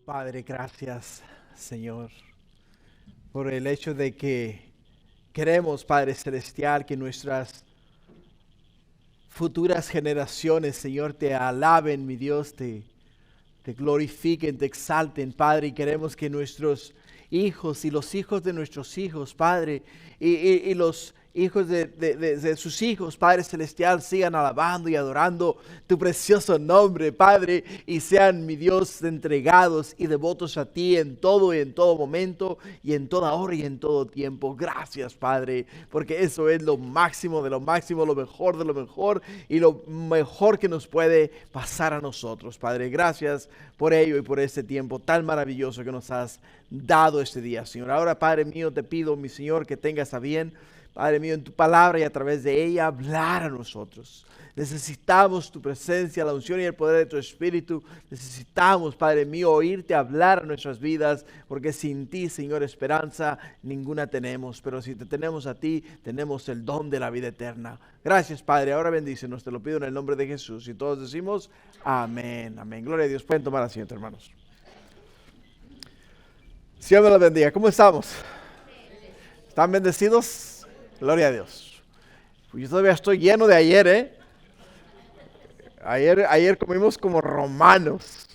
Padre, gracias, Señor, por el hecho de que queremos, Padre Celestial, que nuestras futuras generaciones, Señor, te alaben, mi Dios, te glorifiquen, te exalten, Padre, y queremos que nuestros hijos y los hijos de nuestros hijos, Padre, y los hijos de sus hijos, Padre Celestial, sigan alabando y adorando tu precioso nombre, Padre, y sean, mi Dios, entregados y devotos a ti en todo y en todo momento, y en toda hora y en todo tiempo. Gracias, Padre, porque eso es lo máximo de lo máximo, lo mejor de lo mejor, y lo mejor que nos puede pasar a nosotros, Padre. Gracias por ello y por este tiempo tan maravilloso que nos has dado este día, Señor. Ahora, Padre mío, te pido, mi Señor, que tengas a bien, Padre mío, en tu palabra y a través de ella hablar a nosotros. Necesitamos tu presencia, la unción y el poder de tu Espíritu. Necesitamos, Padre mío, oírte hablar a nuestras vidas, porque sin ti, Señor, esperanza ninguna tenemos. Pero si te tenemos a ti, tenemos el don de la vida eterna. Gracias, Padre. Ahora bendícenos, te lo pido en el nombre de Jesús. Y todos decimos, amén, amén. Gloria a Dios. Pueden tomar asiento, hermanos. Señor me los bendiga. ¿Cómo estamos? ¿Están bendecidos? Gloria a Dios. Yo todavía estoy lleno de ayer, ¿eh? Ayer comimos como romanos,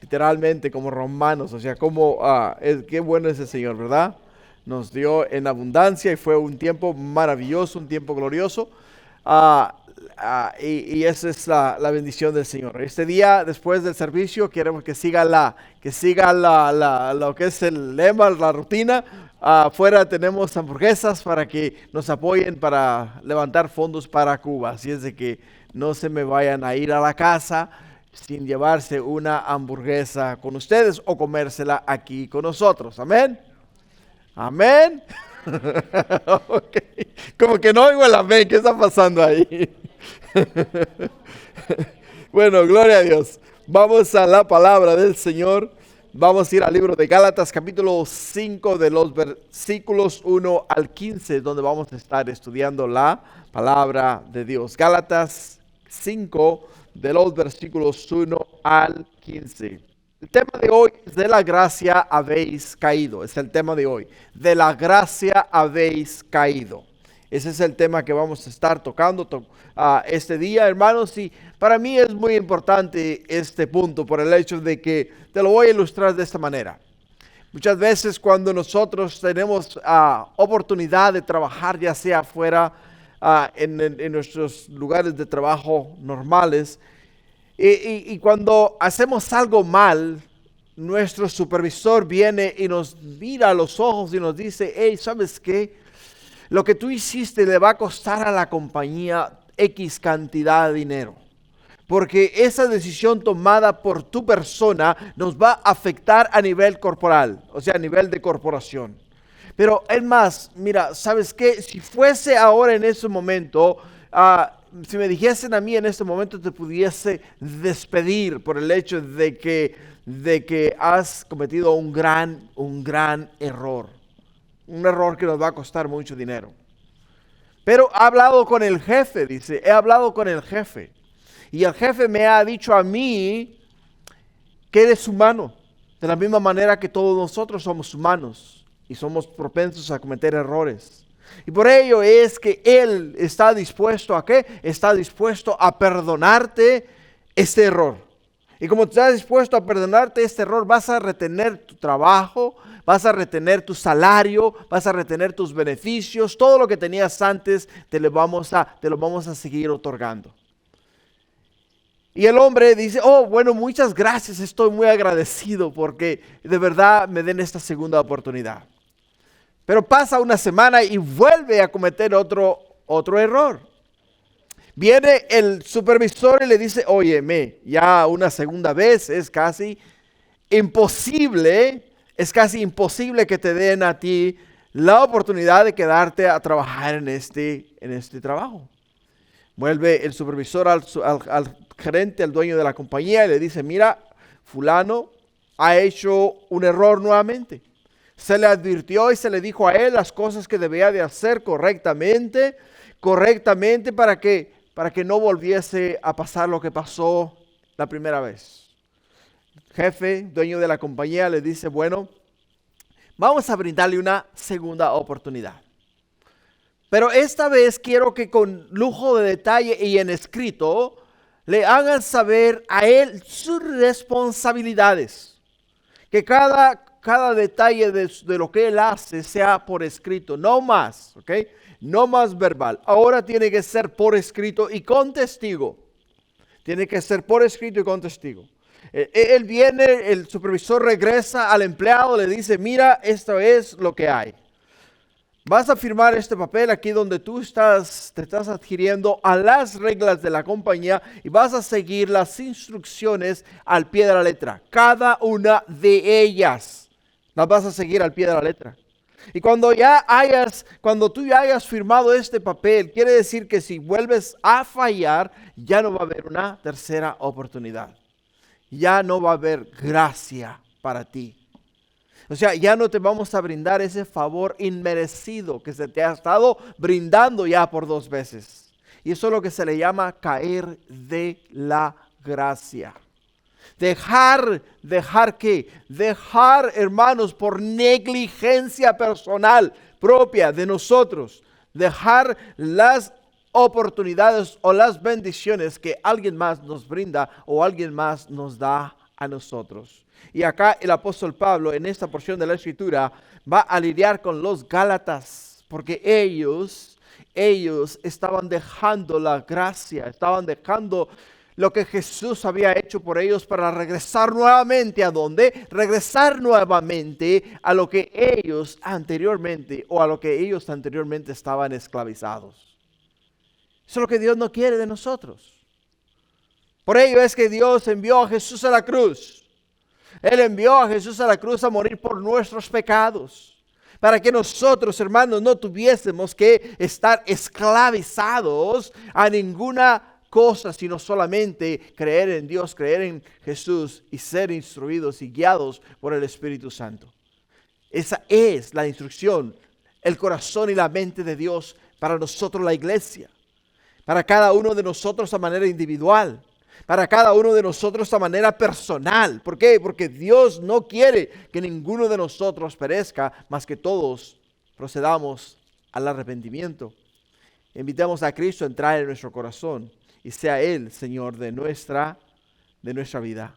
literalmente como romanos, o sea, qué bueno es el Señor, ¿verdad? Nos dio en abundancia y fue un tiempo maravilloso, un tiempo glorioso, y esa es la bendición del Señor. Este día, después del servicio, queremos que siga lo que es el lema, la rutina. Afuera tenemos hamburguesas para que nos apoyen para levantar fondos para Cuba. Así es de que no se me vayan a ir a la casa sin llevarse una hamburguesa con ustedes o comérsela aquí con nosotros. Amén. Amén. Okay. Como que no oigo el amén. ¿Qué está pasando ahí? Bueno, gloria a Dios. Vamos a la palabra del Señor. Vamos a ir al libro de Gálatas, capítulo 5, de los versículos 1 al 15, donde vamos a estar estudiando la palabra de Dios. Gálatas 5, de los versículos 1 al 15. El tema de hoy es: de la gracia habéis caído. Es el tema de hoy. De la gracia habéis caído. Ese es el tema que vamos a estar tocando este día, hermanos. Y para mí es muy importante este punto por el hecho de que te lo voy a ilustrar de esta manera. Muchas veces cuando nosotros tenemos oportunidad de trabajar, ya sea afuera, en nuestros lugares de trabajo normales, y cuando hacemos algo mal, nuestro supervisor viene y nos mira a los ojos y nos dice: hey, ¿sabes qué? Lo que tú hiciste le va a costar a la compañía X cantidad de dinero, porque esa decisión tomada por tu persona nos va a afectar a nivel corporal, o sea, a nivel de corporación. Pero es más, mira, ¿sabes qué? Si fuese ahora en ese momento, si me dijesen a mí en este momento, te pudiese despedir por el hecho de que has cometido un gran error. Un error que nos va a costar mucho dinero. Pero he hablado con el jefe, dice, he hablado con el jefe. Y el jefe me ha dicho a mí que eres humano. De la misma manera que todos nosotros somos humanos. Y somos propensos a cometer errores. Y por ello es que Él está dispuesto ¿a qué? Está dispuesto a perdonarte este error. Y como estás dispuesto a perdonarte este error, vas a retener tu trabajo, vas a retener tu salario, vas a retener tus beneficios, todo lo que tenías antes te lo vamos a seguir otorgando. Y el hombre dice: oh, bueno, muchas gracias, estoy muy agradecido porque de verdad me den esta segunda oportunidad. Pero pasa una semana y vuelve a cometer otro error. Viene el supervisor y le dice: óyeme, ya una segunda vez es casi imposible que te den a ti la oportunidad de quedarte a trabajar en este trabajo. Vuelve el supervisor al gerente, al dueño de la compañía, y le dice: mira, fulano ha hecho un error nuevamente. Se le advirtió y se le dijo a él las cosas que debía de hacer correctamente para que no volviese a pasar lo que pasó la primera vez. jefe, dueño de la compañía, le dice, bueno, vamos a brindarle una segunda oportunidad. Pero esta vez quiero que con lujo de detalle y en escrito le hagan saber a él sus responsabilidades. Que cada detalle de lo que él hace sea por escrito, no más, ¿ok? No más verbal. Ahora tiene que ser por escrito y con testigo. Tiene que ser por escrito y con testigo. Él viene, el supervisor regresa al empleado, le dice, mira, esto es lo que hay. Vas a firmar este papel aquí donde te estás adhiriendo a las reglas de la compañía y vas a seguir las instrucciones al pie de la letra. Cada una de ellas las vas a seguir al pie de la letra. Y cuando tú ya hayas firmado este papel, quiere decir que si vuelves a fallar, ya no va a haber una tercera oportunidad. Ya no va a haber gracia para ti. O sea, ya no te vamos a brindar ese favor inmerecido que se te ha estado brindando ya por 2 veces. Y eso es lo que se le llama caer de la gracia. Dejar, hermanos, por negligencia personal propia de nosotros. Dejar las oportunidades o las bendiciones que alguien más nos brinda o alguien más nos da a nosotros. Y acá el apóstol Pablo en esta porción de la escritura va a lidiar con los Gálatas porque ellos estaban dejando la gracia, estaban dejando lo que Jesús había hecho por ellos para regresar nuevamente ¿a dónde? Regresar nuevamente a lo que ellos anteriormente estaban esclavizados. Eso es lo que Dios no quiere de nosotros. Por ello es que Dios envió a Jesús a la cruz. Él envió a Jesús a la cruz a morir por nuestros pecados. Para que nosotros, hermanos, no tuviésemos que estar esclavizados a ninguna cosa, sino solamente creer en Dios, creer en Jesús y ser instruidos y guiados por el Espíritu Santo. Esa es la instrucción, el corazón y la mente de Dios para nosotros, la iglesia. Para cada uno de nosotros a manera individual. Para cada uno de nosotros a manera personal. ¿Por qué? Porque Dios no quiere que ninguno de nosotros perezca, más que todos procedamos al arrepentimiento. Invitamos a Cristo a entrar en nuestro corazón y sea Él, Señor, de nuestra vida.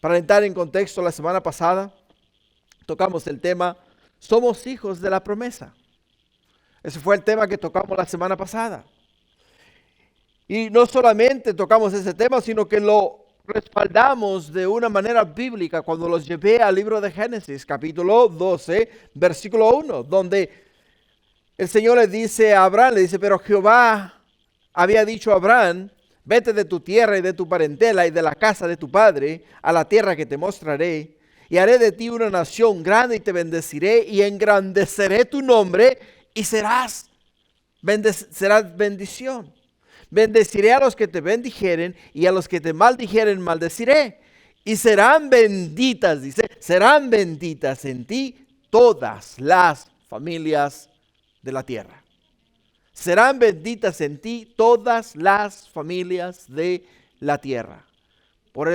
Para entrar en contexto, la semana pasada tocamos el tema, somos hijos de la promesa. Ese fue el tema que tocamos la semana pasada. Y no solamente tocamos ese tema, sino que lo respaldamos de una manera bíblica cuando los llevé al libro de Génesis, capítulo 12, versículo 1, donde el Señor le dice a Abraham, pero Jehová había dicho a Abraham, vete de tu tierra y de tu parentela y de la casa de tu padre a la tierra que te mostraré, y haré de ti una nación grande y te bendeciré y engrandeceré tu nombre y serás bendición. Bendeciré a los que te bendijeren y a los que te maldijeren maldeciré. Y serán benditas, serán benditas en ti todas las familias de la tierra. Serán benditas en ti todas las familias de la tierra. Por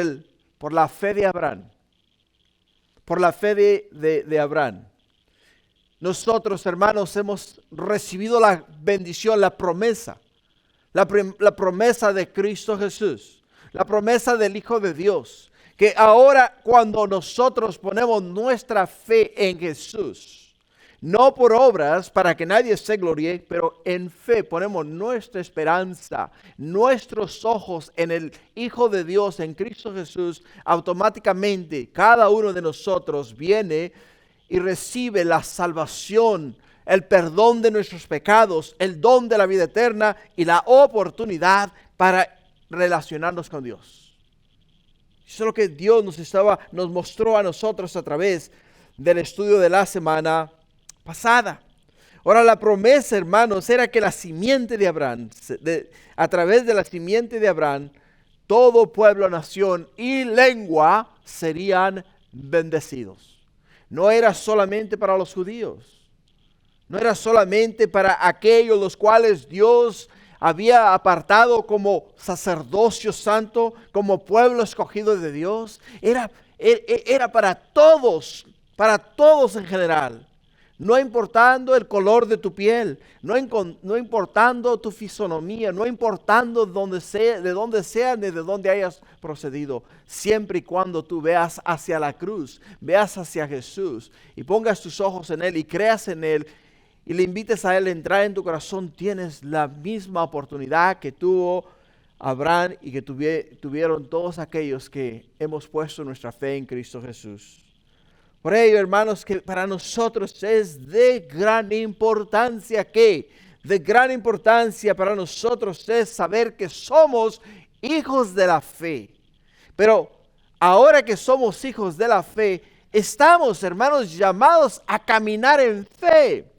la fe de Abraham. Por la fe de Abraham. Nosotros, hermanos, hemos recibido la bendición, la promesa. La promesa de Cristo Jesús, la promesa del Hijo de Dios, que ahora cuando nosotros ponemos nuestra fe en Jesús, no por obras para que nadie se gloríe, pero en fe ponemos nuestra esperanza, nuestros ojos en el Hijo de Dios, en Cristo Jesús, automáticamente cada uno de nosotros viene y recibe la salvación, el perdón de nuestros pecados, el don de la vida eterna y la oportunidad para relacionarnos con Dios. Eso es lo que Dios nos mostró a nosotros a través del estudio de la semana pasada. Ahora la promesa, hermanos, era que la simiente de Abraham, a través de la simiente de Abraham, todo pueblo, nación y lengua serían bendecidos. No era solamente para los judíos. No era solamente para aquellos los cuales Dios había apartado como sacerdocio santo, como pueblo escogido de Dios. era para todos en general. No importando el color de tu piel, no importando tu fisonomía, no importando de dónde sea ni de dónde hayas procedido, siempre y cuando tú veas hacia la cruz, veas hacia Jesús y pongas tus ojos en Él y creas en Él y le invites a Él a entrar en tu corazón, tienes la misma oportunidad que tuvo Abraham y que tuvieron todos aquellos que hemos puesto nuestra fe en Cristo Jesús. Por ello, hermanos, que para nosotros es de gran importancia para nosotros es saber que somos hijos de la fe. Pero ahora que somos hijos de la fe, estamos, hermanos, llamados a caminar en fe,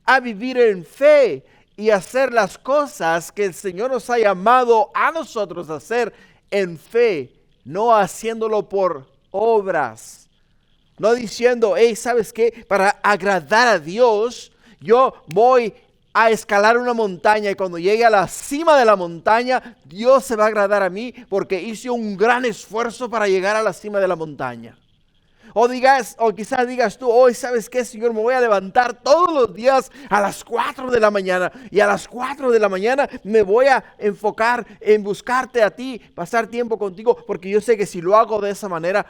a vivir en fe y hacer las cosas que el Señor nos ha llamado a nosotros a hacer en fe, no haciéndolo por obras. No diciendo, hey, ¿sabes qué? Para agradar a Dios, yo voy a escalar una montaña y cuando llegue a la cima de la montaña, Dios se va a agradar a mí porque hice un gran esfuerzo para llegar a la cima de la montaña. O quizás digas tú, hoy, ¿sabes qué, Señor? Me voy a levantar todos los días a las 4 de la mañana. Y a las 4 de la mañana me voy a enfocar en buscarte a ti, pasar tiempo contigo, porque yo sé que si lo hago de esa manera,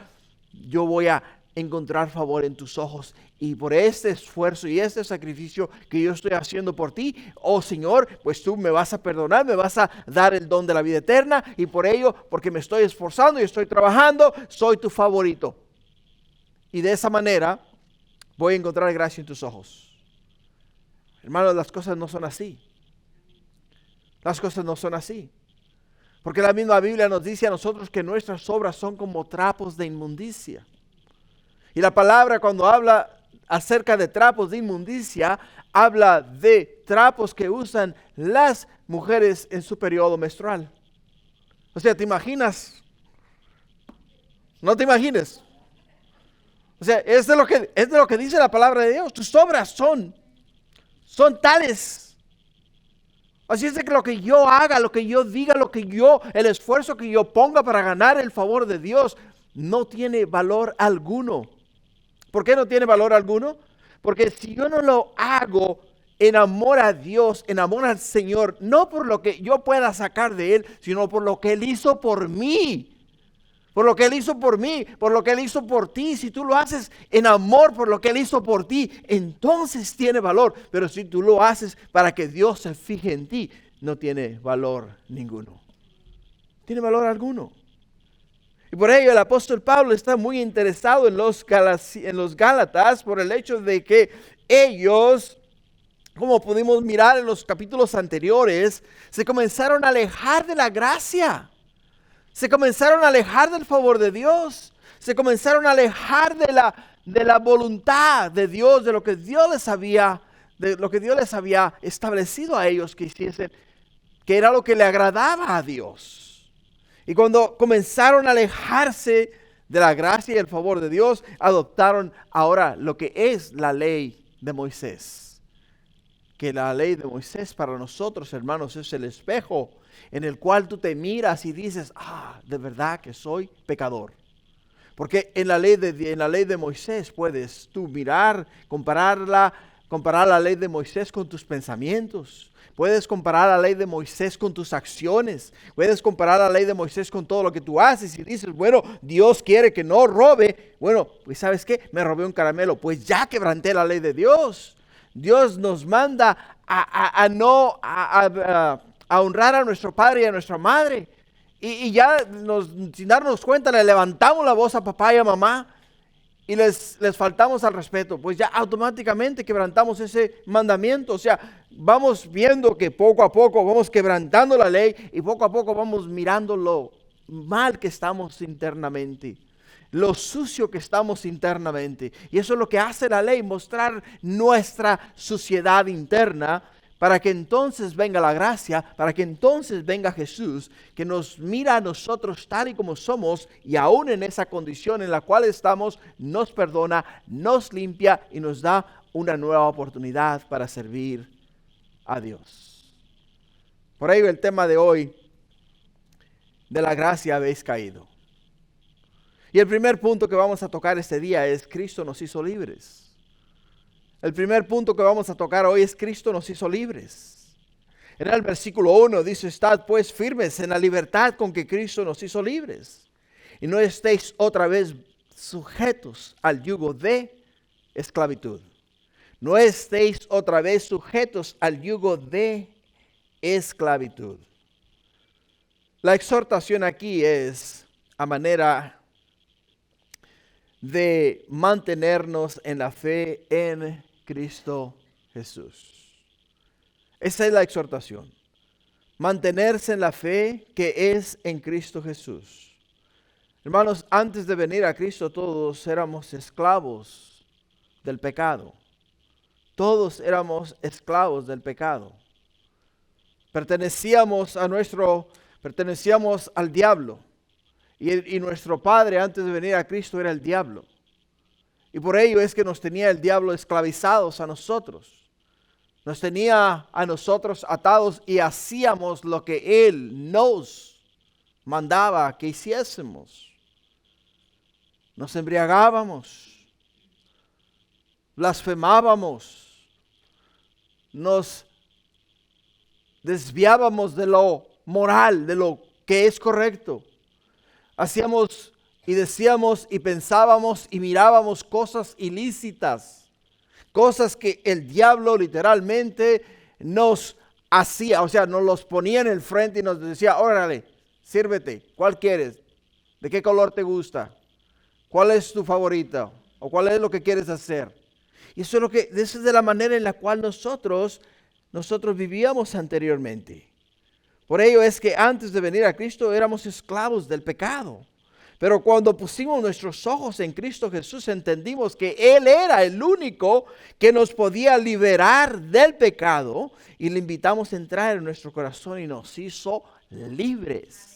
yo voy a encontrar favor en tus ojos. Y por este esfuerzo y este sacrificio que yo estoy haciendo por ti, oh Señor, pues tú me vas a perdonar, me vas a dar el don de la vida eterna. Y por ello, porque me estoy esforzando y estoy trabajando, soy tu favorito. Y de esa manera voy a encontrar gracia en tus ojos. Hermanos, las cosas no son así. Las cosas no son así. Porque la misma Biblia nos dice a nosotros que nuestras obras son como trapos de inmundicia. Y la palabra, cuando habla acerca de trapos de inmundicia, habla de trapos que usan las mujeres en su periodo menstrual. O sea, ¿te imaginas? No te imagines. O sea, es de lo que dice la palabra de Dios. Tus obras son tales. Así es de que lo que yo haga, lo que yo diga, el esfuerzo que yo ponga para ganar el favor de Dios, no tiene valor alguno. ¿Por qué no tiene valor alguno? Porque si yo no lo hago en amor a Dios, en amor al Señor, no por lo que yo pueda sacar de Él, sino por lo que Él hizo por mí. Por lo que Él hizo por mí, por lo que Él hizo por ti. Si tú lo haces en amor por lo que Él hizo por ti, entonces tiene valor. Pero si tú lo haces para que Dios se fije en ti, no tiene valor ninguno. Tiene valor alguno. Y por ello el apóstol Pablo está muy interesado en los Gálatas por el hecho de que ellos, como pudimos mirar en los capítulos anteriores, se comenzaron a alejar de la gracia. Se comenzaron a alejar del favor de Dios. Se comenzaron a alejar de la voluntad de Dios, de lo que Dios les había establecido a ellos que hiciesen, que era lo que le agradaba a Dios. Y cuando comenzaron a alejarse de la gracia y el favor de Dios, adoptaron ahora lo que es la ley de Moisés. Que la ley de Moisés para nosotros, hermanos, es el espejo en el cual tú te miras y dices, de verdad que soy pecador. Porque en la ley de Moisés puedes tú mirar, comparar la ley de Moisés con tus pensamientos. Puedes comparar la ley de Moisés con tus acciones. Puedes comparar la ley de Moisés con todo lo que tú haces y dices, bueno, Dios quiere que no robe. Bueno, pues ¿sabes qué? Me robé un caramelo. Pues ya quebranté la ley de Dios. Dios nos manda a honrar a nuestro padre y a nuestra madre. Y ya sin darnos cuenta le levantamos la voz a papá y a mamá. Y les faltamos al respeto, pues ya automáticamente quebrantamos ese mandamiento. O sea, vamos viendo que poco a poco vamos quebrantando la ley y poco a poco vamos mirando lo mal que estamos internamente, lo sucio que estamos internamente. Y eso es lo que hace la ley, mostrar nuestra suciedad interna, para que entonces venga la gracia, para que entonces venga Jesús, que nos mira a nosotros tal y como somos, y aún en esa condición en la cual estamos, nos perdona, nos limpia y nos da una nueva oportunidad para servir a Dios. Por ello el tema de hoy, de la gracia habéis caído. Y el primer punto que vamos a tocar este día es Cristo nos hizo libres. El primer punto que vamos a tocar hoy es Cristo nos hizo libres. En el versículo 1 dice, estad pues firmes en la libertad con que Cristo nos hizo libres. Y no estéis otra vez sujetos al yugo de esclavitud. No estéis otra vez sujetos al yugo de esclavitud. La exhortación aquí es a manera de mantenernos en la fe en Cristo Jesús. Esa es la exhortación. Mantenerse en la fe que es en Cristo Jesús. Hermanos, antes de venir a Cristo todos éramos esclavos del pecado. Todos éramos esclavos del pecado. Pertenecíamos al diablo. Y nuestro padre antes de venir a Cristo era el diablo. Y por ello es que nos tenía el diablo esclavizados a nosotros. Nos tenía a nosotros atados y hacíamos lo que Él nos mandaba que hiciésemos. Nos embriagábamos, blasfemábamos, nos desviábamos de lo moral, de lo que es correcto. Hacíamos y decíamos y pensábamos y mirábamos cosas ilícitas. Cosas que el diablo literalmente nos hacía, o sea, nos los ponía en el frente y nos decía, órale, sírvete, ¿cuál quieres? ¿De qué color te gusta? ¿Cuál es tu favorita? ¿O cuál es lo que quieres hacer? Y eso es de la manera en la cual nosotros vivíamos anteriormente. Por ello es que antes de venir a Cristo éramos esclavos del pecado. Pero cuando pusimos nuestros ojos en Cristo Jesús, entendimos que Él era el único que nos podía liberar del pecado. Y le invitamos a entrar en nuestro corazón y nos hizo libres.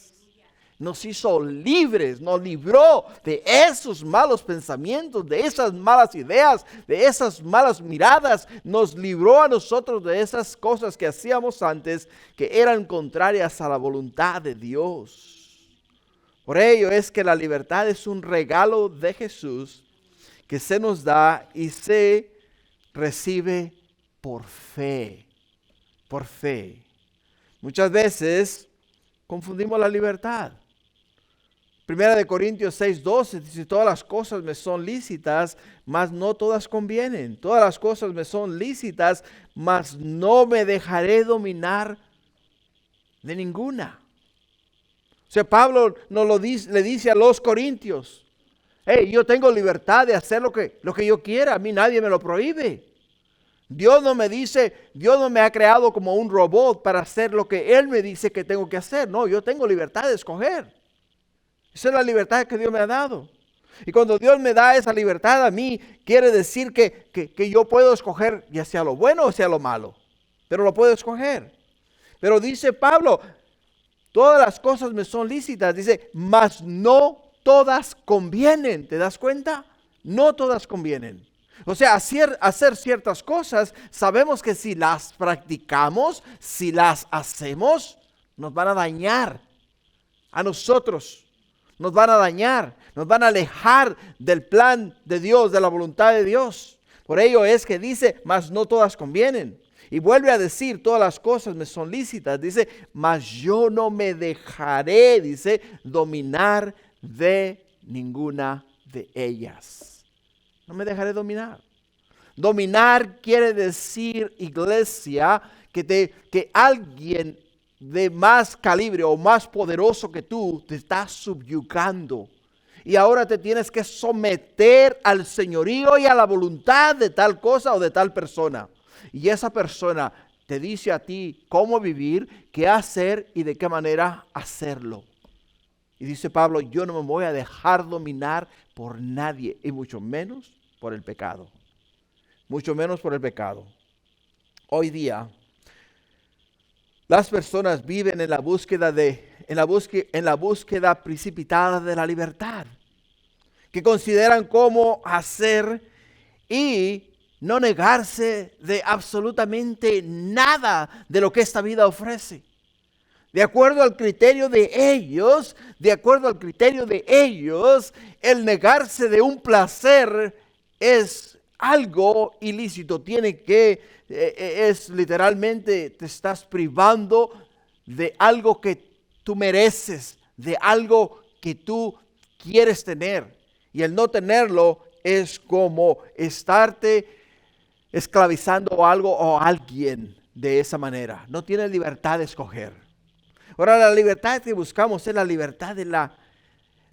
Nos hizo libres, nos libró de esos malos pensamientos, de esas malas ideas, de esas malas miradas. Nos libró a nosotros de esas cosas que hacíamos antes que eran contrarias a la voluntad de Dios. Por ello es que la libertad es un regalo de Jesús que se nos da y se recibe por fe. Por fe. Muchas veces confundimos la libertad. Primera de Corintios 6:12 dice, todas las cosas me son lícitas, mas no todas convienen. Todas las cosas me son lícitas, mas no me dejaré dominar de ninguna. O sea, Pablo le dice a los corintios, hey, yo tengo libertad de hacer lo que yo quiera, a mí nadie me lo prohíbe. Dios no me ha creado como un robot para hacer lo que Él me dice que tengo que hacer. No, yo tengo libertad de escoger. Esa es la libertad que Dios me ha dado. Y cuando Dios me da esa libertad a mí, quiere decir que yo puedo escoger ya sea lo bueno o sea lo malo. Pero lo puedo escoger. Pero dice Pablo, todas las cosas me son lícitas, dice, mas no todas convienen. ¿Te das cuenta? No todas convienen. O sea, hacer ciertas cosas, sabemos que si las practicamos, si las hacemos, nos van a dañar a nosotros. Nos van a dañar, nos van a alejar del plan de Dios, de la voluntad de Dios. Por ello es que dice, mas no todas convienen. Y vuelve a decir, todas las cosas me son lícitas. Dice, mas yo no me dejaré, dice, dominar de ninguna de ellas. No me dejaré dominar. Dominar quiere decir, iglesia, que alguien de más calibre o más poderoso que tú te está subyugando. Y ahora te tienes que someter al señorío y a la voluntad de tal cosa o de tal persona. Y esa persona te dice a ti cómo vivir, qué hacer y de qué manera hacerlo. Y dice Pablo, yo no me voy a dejar dominar por nadie y mucho menos por el pecado. Mucho menos por el pecado. Hoy día, las personas viven en la búsqueda precipitada de la libertad, que consideran cómo hacer y no negarse de absolutamente nada de lo que esta vida ofrece. De acuerdo al criterio de ellos, el negarse de un placer es algo ilícito. Es literalmente, te estás privando de algo que tú mereces, de algo que tú quieres tener. Y el no tenerlo es como estarte esclavizando algo o a alguien de esa manera. No tienes libertad de escoger. Ahora, la libertad que buscamos es la libertad de la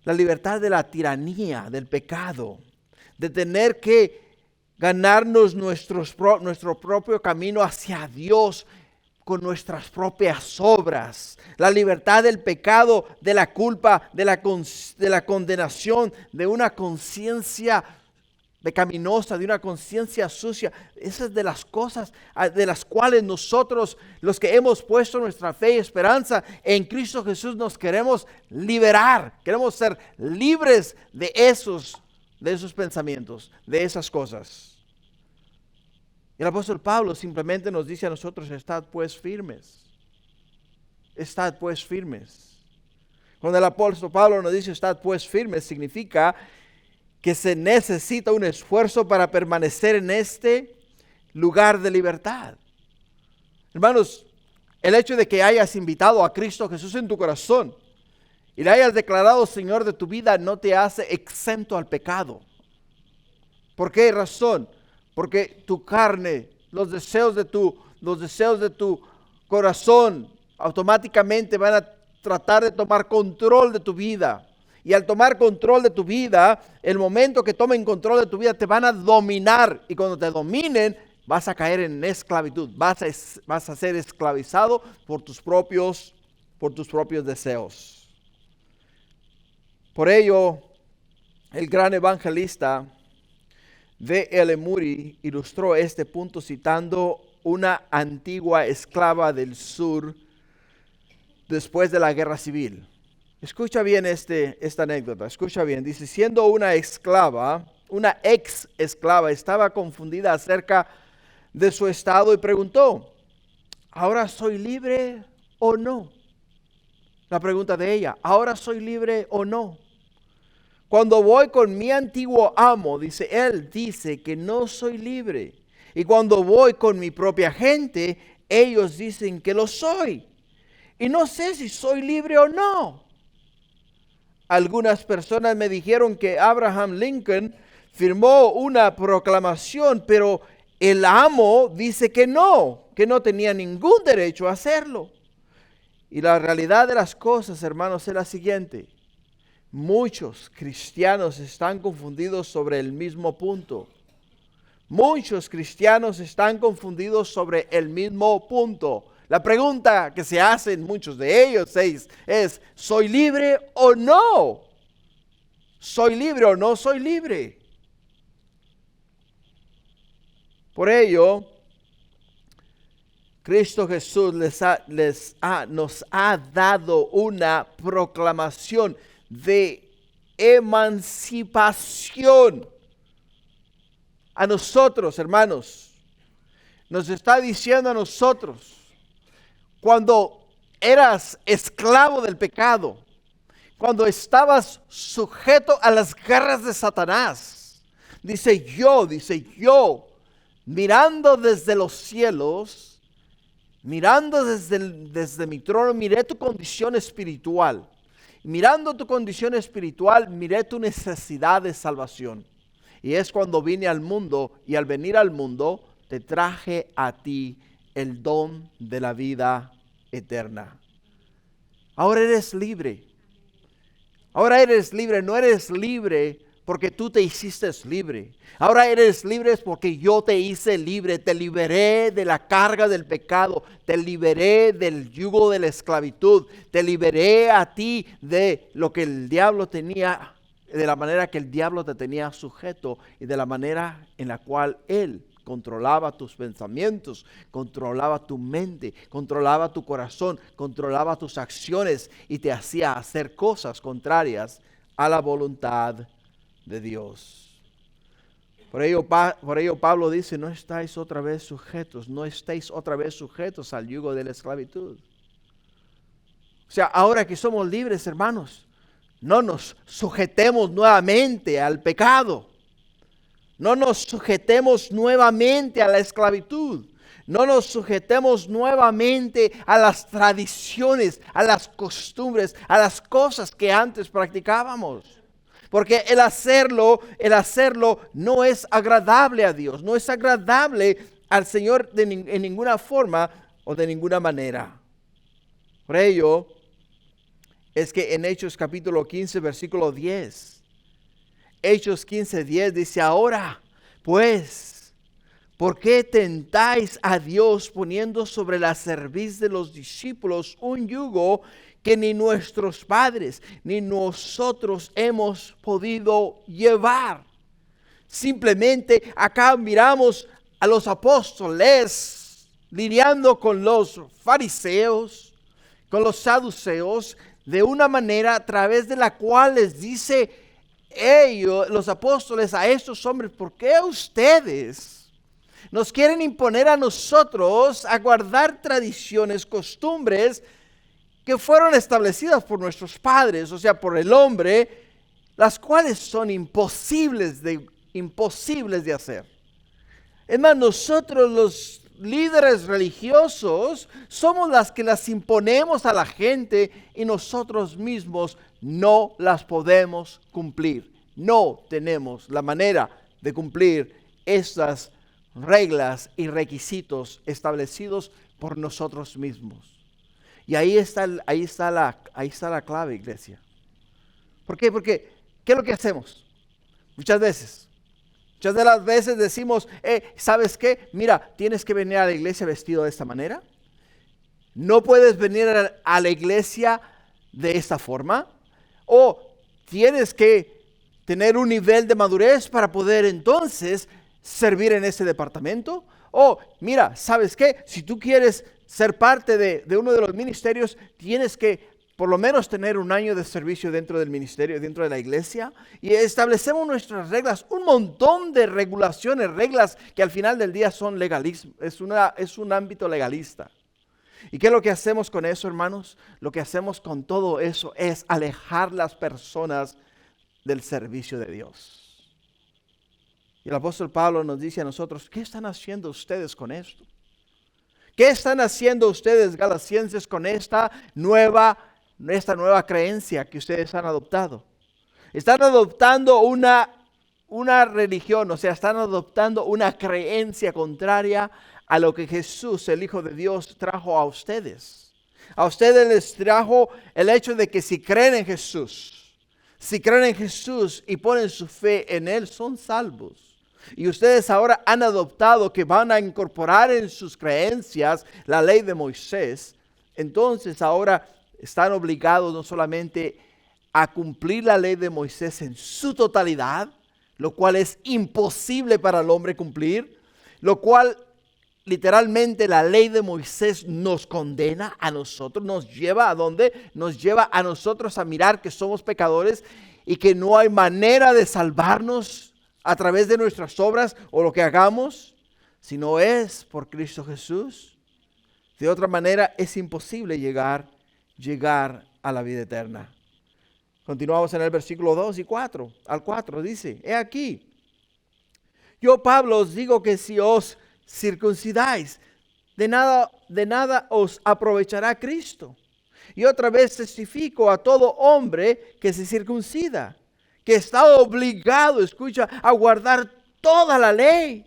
libertad de la tiranía, del pecado, de tener que ganarnos nuestro propio camino hacia Dios con nuestras propias obras. La libertad del pecado, de la culpa, de la condenación, de una conciencia pecaminosa, de una conciencia sucia. Esas de las cosas de las cuales nosotros, los que hemos puesto nuestra fe y esperanza en Cristo Jesús, nos queremos liberar. Queremos ser libres de esos pensamientos, de esas cosas. El apóstol Pablo simplemente nos dice a nosotros: estad pues firmes. Estad pues firmes. Cuando el apóstol Pablo nos dice estad pues firmes, significa que se necesita un esfuerzo para permanecer en este lugar de libertad. Hermanos, el hecho de que hayas invitado a Cristo Jesús en tu corazón y le hayas declarado Señor de tu vida no te hace exento al pecado. ¿Por qué razón? Porque tu carne, los deseos de tu corazón automáticamente van a tratar de tomar control de tu vida. Y al tomar control de tu vida, el momento que tomen control de tu vida, te van a dominar. Y cuando te dominen, vas a caer en esclavitud. Vas a ser esclavizado por tus propios deseos. Por ello, el gran evangelista D.L. Moody ilustró este punto citando una antigua esclava del sur después de la guerra civil. Escucha bien esta anécdota, escucha bien. Dice: siendo una ex esclava, estaba confundida acerca de su estado y preguntó: ¿ahora soy libre o no? La pregunta de ella: ¿ahora soy libre o no? Cuando voy con mi antiguo amo, dice, él dice que no soy libre. Y cuando voy con mi propia gente, ellos dicen que lo soy. Y no sé si soy libre o no. Algunas personas me dijeron que Abraham Lincoln firmó una proclamación, pero el amo dice que no tenía ningún derecho a hacerlo. Y la realidad de las cosas, hermanos, es la siguiente: muchos cristianos están confundidos sobre el mismo punto. Muchos cristianos están confundidos sobre el mismo punto. La pregunta que se hacen muchos de ellos es: ¿soy libre o no? ¿Soy libre o no soy libre? Por ello, Cristo Jesús nos ha dado una proclamación de emancipación. A nosotros, hermanos, nos está diciendo a nosotros: cuando eras esclavo del pecado, cuando estabas sujeto a las garras de Satanás, dice yo, mirando desde los cielos, mirando desde mi trono, miré tu condición espiritual. Mirando tu condición espiritual, miré tu necesidad de salvación. Y es cuando vine al mundo, y al venir al mundo, te traje a ti el don de la vida eterna. Ahora eres libre. Ahora eres libre. No eres libre porque tú te hiciste libre. Ahora eres libre porque yo te hice libre. Te liberé de la carga del pecado. Te liberé del yugo de la esclavitud. Te liberé a ti de lo que el diablo tenía, de la manera que el diablo te tenía sujeto y de la manera en la cual él controlaba tus pensamientos, controlaba tu mente, controlaba tu corazón, controlaba tus acciones y te hacía hacer cosas contrarias a la voluntad de Dios. Por ello Pablo dice: no estéis otra vez sujetos al yugo de la esclavitud. O sea, ahora que somos libres, hermanos, no nos sujetemos nuevamente al pecado. No nos sujetemos nuevamente a la esclavitud. No nos sujetemos nuevamente a las tradiciones, a las costumbres, a las cosas que antes practicábamos. Porque el hacerlo no es agradable a Dios, no es agradable al Señor en ninguna forma o de ninguna manera. Por ello, es que en Hechos capítulo 15, versículo 10, Hechos 15:10 dice, ahora pues, ¿por qué tentáis a Dios poniendo sobre la cerviz de los discípulos un yugo que ni nuestros padres ni nosotros hemos podido llevar? Simplemente acá miramos a los apóstoles lidiando con los fariseos, con los saduceos, de una manera a través de la cual les dice ellos, los apóstoles, a estos hombres, ¿por qué ustedes nos quieren imponer a nosotros a guardar tradiciones, costumbres que fueron establecidas por nuestros padres, o sea, por el hombre, las cuales son imposibles de hacer? Es más, nosotros los líderes religiosos somos las que las imponemos a la gente y nosotros mismos no las podemos cumplir. No tenemos la manera de cumplir estas reglas y requisitos establecidos por nosotros mismos. Y ahí está la clave, iglesia. ¿Por qué? Porque ¿qué es lo que hacemos? Muchas de las veces decimos, ¿sabes qué? Mira, tienes que venir a la iglesia vestido de esta manera. No puedes venir a la iglesia de esta forma. O tienes que tener un nivel de madurez para poder entonces servir en ese departamento. O mira, ¿sabes qué? Si tú quieres ser parte de uno de los ministerios, tienes que por lo menos tener un año de servicio dentro del ministerio, dentro de la iglesia, y establecemos nuestras reglas, un montón de regulaciones, reglas que al final del día son legalismo, es un ámbito legalista. ¿Y qué es lo que hacemos con eso, hermanos? Lo que hacemos con todo eso es alejar las personas del servicio de Dios. Y el apóstol Pablo nos dice a nosotros, ¿qué están haciendo ustedes con esto? ¿Qué están haciendo ustedes, galatienses, con esta nueva creencia que ustedes han adoptado? Están adoptando una religión, o sea, están adoptando una creencia contraria a lo que Jesús, el Hijo de Dios, trajo a ustedes. A ustedes les trajo el hecho de que si creen en Jesús y ponen su fe en Él, son salvos. Y ustedes ahora han adoptado que van a incorporar en sus creencias la ley de Moisés. Entonces ahora están obligados no solamente a cumplir la ley de Moisés en su totalidad, lo cual es imposible para el hombre cumplir, lo cual literalmente la ley de Moisés nos condena a nosotros, nos lleva a dónde? Nos lleva a nosotros a mirar que somos pecadores y que no hay manera de salvarnos a través de nuestras obras o lo que hagamos, si no es por Cristo Jesús. De otra manera es imposible llegar a la vida eterna. Continuamos en el versículo 2 y 4. Al 4 dice, he aquí, yo Pablo os digo que si os circuncidáis, de nada os aprovechará Cristo. Y otra vez testifico a todo hombre que se circuncida, que está obligado, escucha, a guardar toda la ley.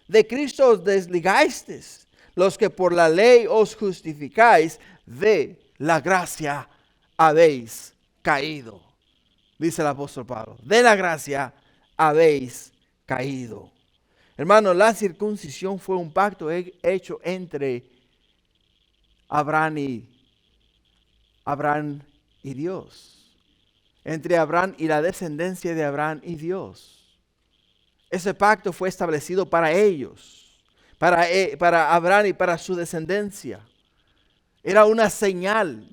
De Cristo os desligasteis, los que por la ley os justificáis, de la gracia habéis caído. Dice el apóstol Pablo, de la gracia habéis caído. Hermano, la circuncisión fue un pacto hecho entre Abraham y Dios. Entre Abraham y la descendencia de Abraham y Dios. Ese pacto fue establecido para ellos, para Abraham y para su descendencia. Era una señal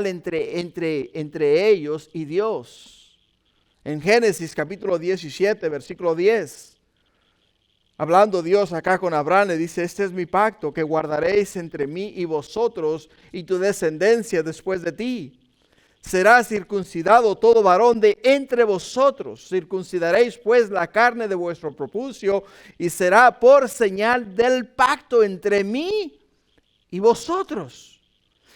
entre ellos y Dios. En Génesis capítulo 17, versículo 10, Hablando Dios acá con Abraham, le dice, este es mi pacto que guardaréis entre mí y vosotros y tu descendencia después de ti. Será circuncidado todo varón de entre vosotros. Circuncidaréis pues la carne de vuestro prepucio y será por señal del pacto entre mí y vosotros.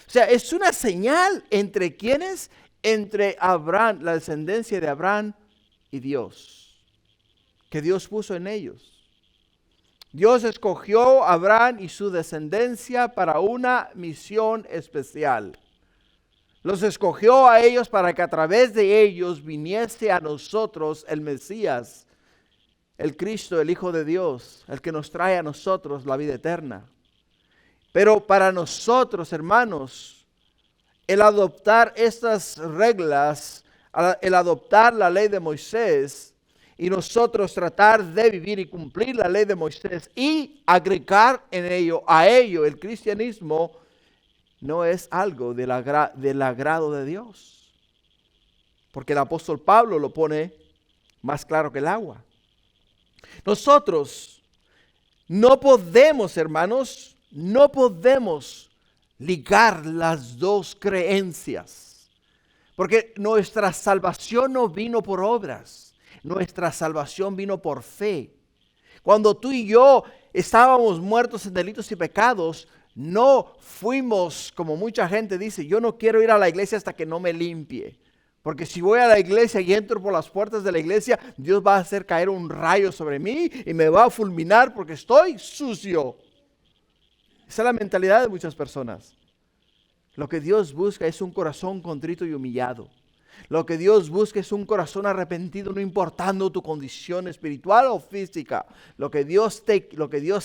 O sea, es una señal entre quienes, entre Abraham, la descendencia de Abraham y Dios, que Dios puso en ellos. Dios escogió a Abraham y su descendencia para una misión especial. Los escogió a ellos para que a través de ellos viniese a nosotros el Mesías, el Cristo, el Hijo de Dios, el que nos trae a nosotros la vida eterna. Pero para nosotros, hermanos, el adoptar estas reglas, el adoptar la ley de Moisés, y nosotros tratar de vivir y cumplir la ley de Moisés y agregar en ello, a ello, el cristianismo, no es algo del agrado de Dios. Porque el apóstol Pablo lo pone más claro que el agua. Nosotros no podemos, hermanos, no podemos ligar las dos creencias. Porque nuestra salvación no vino por obras. Nuestra salvación vino por fe. Cuando tú y yo estábamos muertos en delitos y pecados, no fuimos, como mucha gente dice, yo no quiero ir a la iglesia hasta que no me limpie. Porque si voy a la iglesia y entro por las puertas de la iglesia, Dios va a hacer caer un rayo sobre mí y me va a fulminar porque estoy sucio. Esa es la mentalidad de muchas personas. Lo que Dios busca es un corazón contrito y humillado. Lo que Dios busca es un corazón arrepentido, no importando tu condición espiritual o física. Lo que Dios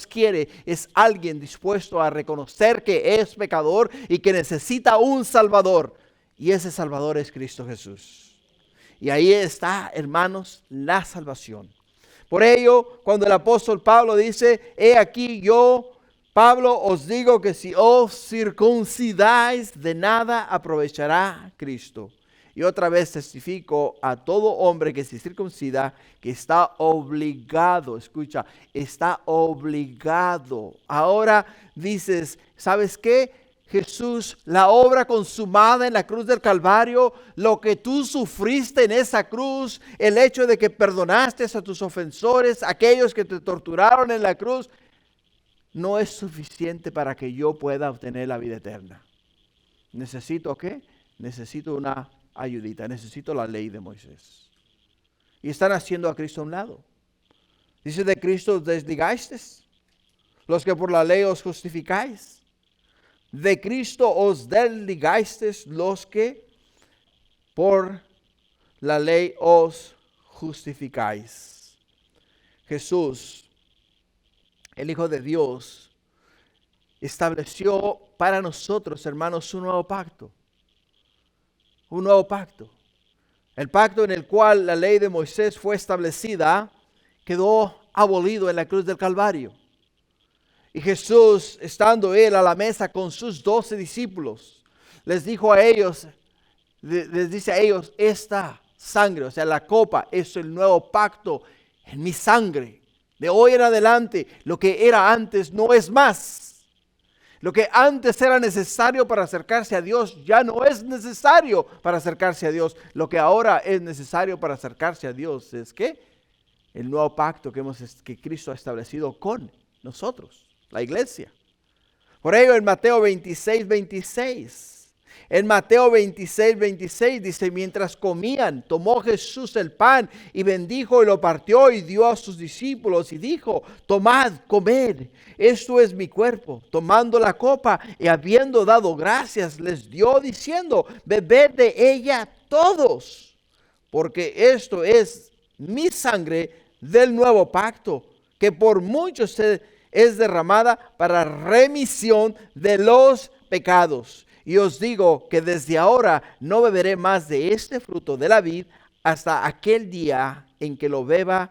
quiere es alguien dispuesto a reconocer que es pecador y que necesita un Salvador. Y ese Salvador es Cristo Jesús. Y ahí está, hermanos, la salvación. Por ello, cuando el apóstol Pablo dice, he aquí yo, Pablo, os digo que si os circuncidáis, de nada aprovechará Cristo. Y otra vez testifico a todo hombre que se circuncida que está obligado, escucha, está obligado. Ahora dices, ¿sabes qué? Jesús, la obra consumada en la cruz del Calvario, lo que tú sufriste en esa cruz, el hecho de que perdonaste a tus ofensores, aquellos que te torturaron en la cruz, no es suficiente para que yo pueda obtener la vida eterna. ¿Necesito qué? Necesito una ayudita, necesito la ley de Moisés. Y están haciendo a Cristo a un lado. Dice, de Cristo os desligasteis, los que por la ley os justificáis. De Cristo os desligasteis, los que por la ley os justificáis. Jesús, el Hijo de Dios, estableció para nosotros, hermanos, un nuevo pacto. Un nuevo pacto. El pacto en el cual la ley de Moisés fue establecida quedó abolido en la cruz del Calvario. Y Jesús, estando él a la mesa con sus 12 discípulos, les dijo a ellos, les dice a ellos, esta sangre, o sea, la copa, es el nuevo pacto en mi sangre. De hoy en adelante, lo que era antes no es más. Lo que antes era necesario para acercarse a Dios ya no es necesario para acercarse a Dios. Lo que ahora es necesario para acercarse a Dios es que el nuevo pacto que Cristo ha establecido con nosotros, la iglesia. Por ello en Mateo 26:26. En Mateo 26:26 dice, mientras comían, tomó Jesús el pan y bendijo y lo partió y dio a sus discípulos y dijo, tomad, comed, esto es mi cuerpo. Tomando la copa y habiendo dado gracias, les dio diciendo, bebed de ella todos, porque esto es mi sangre del nuevo pacto, que por muchos es derramada para remisión de los pecados. Y os digo que desde ahora no beberé más de este fruto de la vid hasta aquel día en que lo beba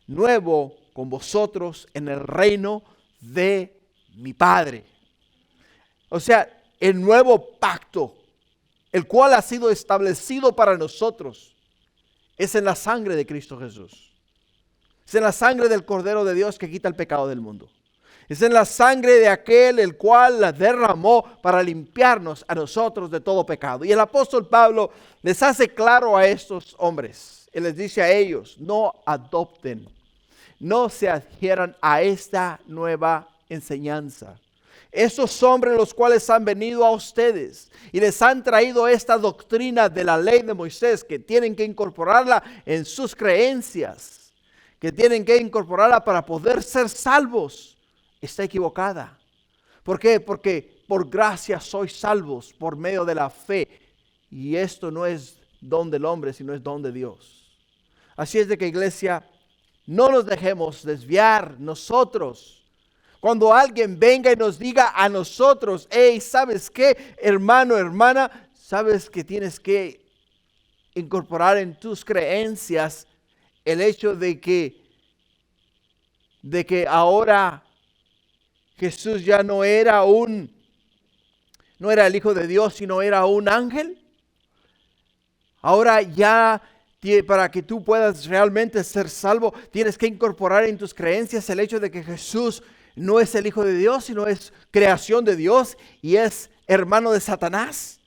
nuevo con vosotros en el reino de mi Padre. O sea, el nuevo pacto, el cual ha sido establecido para nosotros, es en la sangre de Cristo Jesús. Es en la sangre del Cordero de Dios que quita el pecado del mundo. Es en la sangre de aquel el cual la derramó para limpiarnos a nosotros de todo pecado. Y el apóstol Pablo les hace claro a estos hombres. Él les dice a ellos, no adopten, no se adhieran a esta nueva enseñanza. Esos hombres los cuales han venido a ustedes y les han traído esta doctrina de la ley de Moisés, que tienen que incorporarla en sus creencias, que tienen que incorporarla para poder ser salvos, está equivocada. ¿Por qué? Porque por gracia sois salvos por medio de la fe. Y esto no es don del hombre, sino es don de Dios. Así es de que, iglesia, no nos dejemos desviar nosotros. Cuando alguien venga y nos diga a nosotros, hey, ¿sabes qué, hermano, hermana? ¿Sabes que tienes que incorporar en tus creencias el hecho de que ahora Jesús ya no era el Hijo de Dios, sino era un ángel? Ahora ya, para que tú puedas realmente ser salvo, tienes que incorporar en tus creencias el hecho de que Jesús no es el Hijo de Dios, sino es creación de Dios y es hermano de Satanás.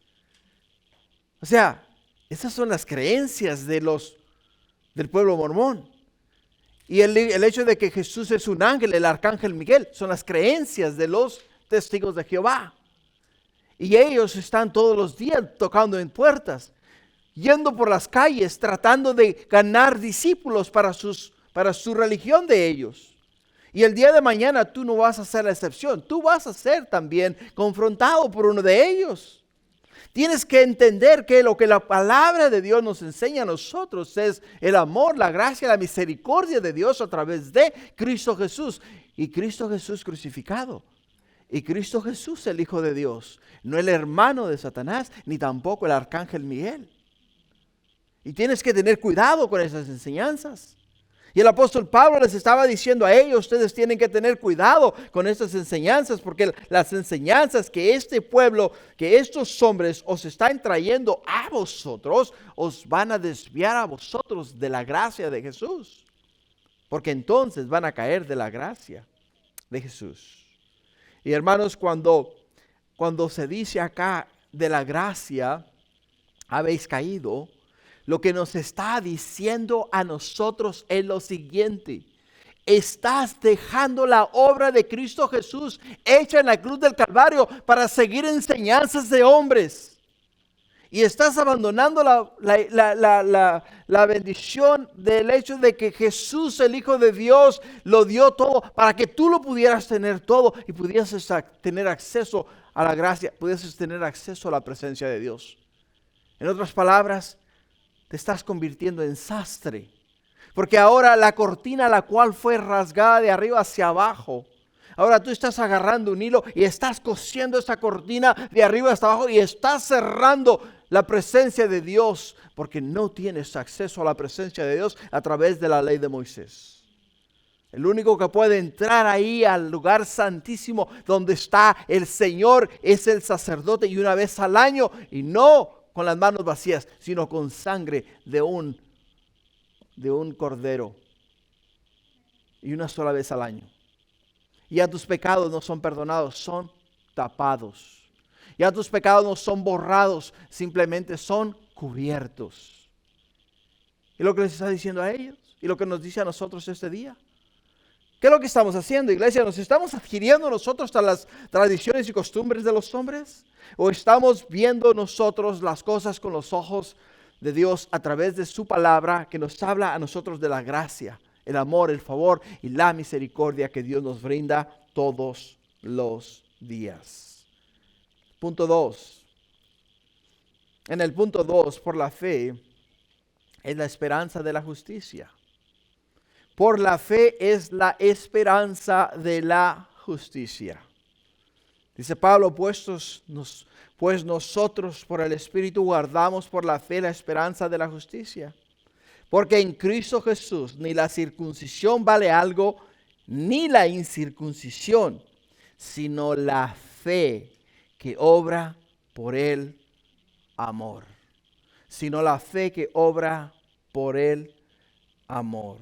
O sea, esas son las creencias del pueblo mormón. Y el hecho de que Jesús es un ángel, el arcángel Miguel, son las creencias de los testigos de Jehová. Y ellos están todos los días tocando en puertas, yendo por las calles, tratando de ganar discípulos para su religión de ellos. Y el día de mañana tú no vas a ser la excepción. Tú vas a ser también confrontado por uno de ellos. Tienes que entender que lo que la palabra de Dios nos enseña a nosotros es el amor, la gracia, la misericordia de Dios a través de Cristo Jesús. Y Cristo Jesús crucificado. Y Cristo Jesús el Hijo de Dios. No el hermano de Satanás, ni tampoco el arcángel Miguel. Y tienes que tener cuidado con esas enseñanzas. Y el apóstol Pablo les estaba diciendo a ellos, ustedes tienen que tener cuidado con estas enseñanzas, porque las enseñanzas que este pueblo, que estos hombres os están trayendo a vosotros, os van a desviar a vosotros de la gracia de Jesús. Porque entonces van a caer de la gracia de Jesús. Y hermanos, cuando se dice acá de la gracia, habéis caído, lo que nos está diciendo a nosotros es lo siguiente: estás dejando la obra de Cristo Jesús hecha en la cruz del Calvario para seguir enseñanzas de hombres. Y estás abandonando la bendición del hecho de que Jesús, el Hijo de Dios, lo dio todo para que tú lo pudieras tener todo y pudieras tener acceso a la gracia, pudieras tener acceso a la presencia de Dios. En otras palabras, te estás convirtiendo en sastre. Porque ahora la cortina, la cual fue rasgada de arriba hacia abajo, ahora tú estás agarrando un hilo y estás cosiendo esta cortina de arriba hasta abajo y estás cerrando la presencia de Dios, porque no tienes acceso a la presencia de Dios a través de la ley de Moisés. El único que puede entrar ahí al lugar santísimo donde está el Señor es el sacerdote, y una vez al año, y no con las manos vacías, sino con sangre de un cordero, y una sola vez al año. Y ya tus pecados no son perdonados, son tapados. Ya tus pecados no son borrados, simplemente son cubiertos. Y lo que les está diciendo a ellos, y lo que nos dice a nosotros este día. ¿Qué es lo que estamos haciendo, iglesia? ¿Nos estamos adquiriendo nosotros a las tradiciones y costumbres de los hombres? ¿O estamos viendo nosotros las cosas con los ojos de Dios a través de su palabra, que nos habla a nosotros de la gracia, el amor, el favor y la misericordia que Dios nos brinda todos los días? Punto 2. En el punto 2, por la fe, es la esperanza de la justicia. Por la fe es la esperanza de la justicia. Dice Pablo, pues nosotros por el Espíritu guardamos por la fe la esperanza de la justicia. Porque en Cristo Jesús ni la circuncisión vale algo, ni la incircuncisión, sino la fe que obra por el amor. Sino la fe que obra por el amor.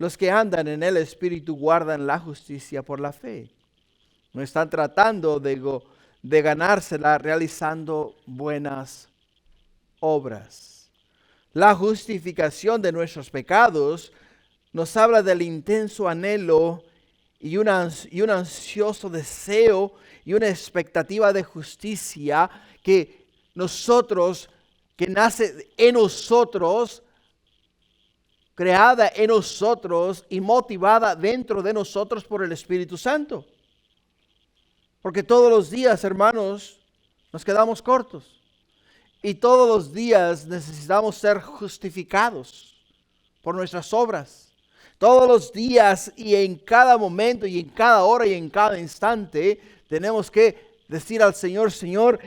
Los que andan en el Espíritu guardan la justicia por la fe. No están tratando de ganársela realizando buenas obras. La justificación de nuestros pecados nos habla del intenso anhelo y un ansioso deseo y una expectativa de justicia que nace en nosotros, creada en nosotros y motivada dentro de nosotros por el Espíritu Santo. Porque todos los días, hermanos, nos quedamos cortos. Y todos los días necesitamos ser justificados por nuestras obras. Todos los días y en cada momento y en cada hora y en cada instante tenemos que decir al Señor, Señor,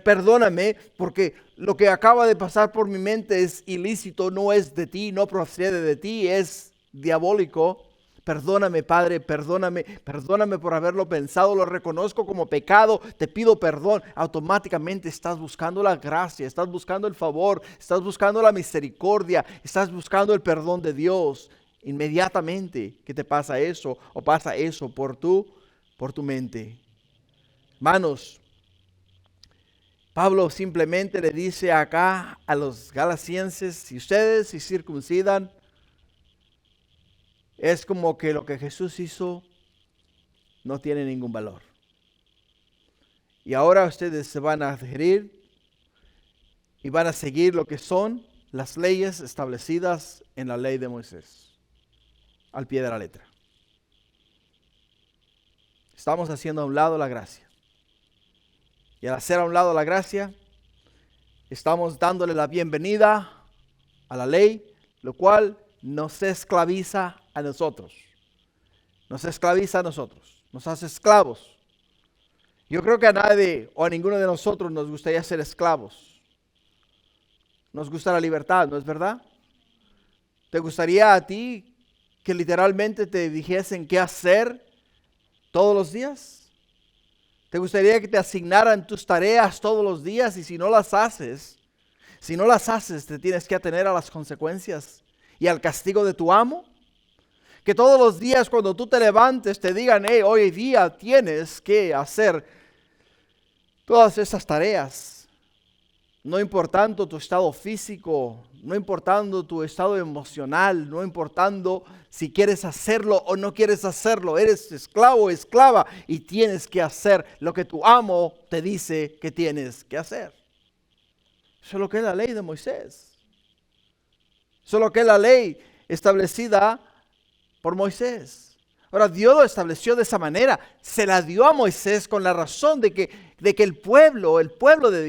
perdóname, porque lo que acaba de pasar por mi mente es ilícito, no es de ti, no procede de ti, es diabólico. Perdóname, Padre, perdóname por haberlo pensado, lo reconozco como pecado, te pido perdón. Automáticamente estás buscando la gracia, estás buscando el favor, estás buscando la misericordia, estás buscando el perdón de Dios. Inmediatamente que te pasa eso o pasa eso por tu mente. Hermanos, Pablo simplemente le dice acá a los galatienses, si ustedes se circuncidan, es como que lo que Jesús hizo no tiene ningún valor. Y ahora ustedes se van a adherir y van a seguir lo que son las leyes establecidas en la ley de Moisés, al pie de la letra. Estamos haciendo a un lado la gracia. Y al hacer a un lado la gracia, estamos dándole la bienvenida a la ley, lo cual nos esclaviza a nosotros. Nos esclaviza a nosotros. Nos hace esclavos. Yo creo que a nadie o a ninguno de nosotros nos gustaría ser esclavos. Nos gusta la libertad, ¿no es verdad? ¿Te gustaría a ti que literalmente te dijesen qué hacer todos los días? ¿Te gustaría que te asignaran tus tareas todos los días y si no las haces, te tienes que atener a las consecuencias y al castigo de tu amo? Que todos los días cuando tú te levantes te digan, hoy día tienes que hacer todas esas tareas. No importando tu estado físico, no importando tu estado emocional, no importando si quieres hacerlo o no quieres hacerlo. Eres esclavo o esclava y tienes que hacer lo que tu amo te dice que tienes que hacer. Eso es lo que es la ley de Moisés. Eso es lo que es la ley establecida por Moisés. Ahora Dios lo estableció de esa manera. Se la dio a Moisés con la razón de que el pueblo de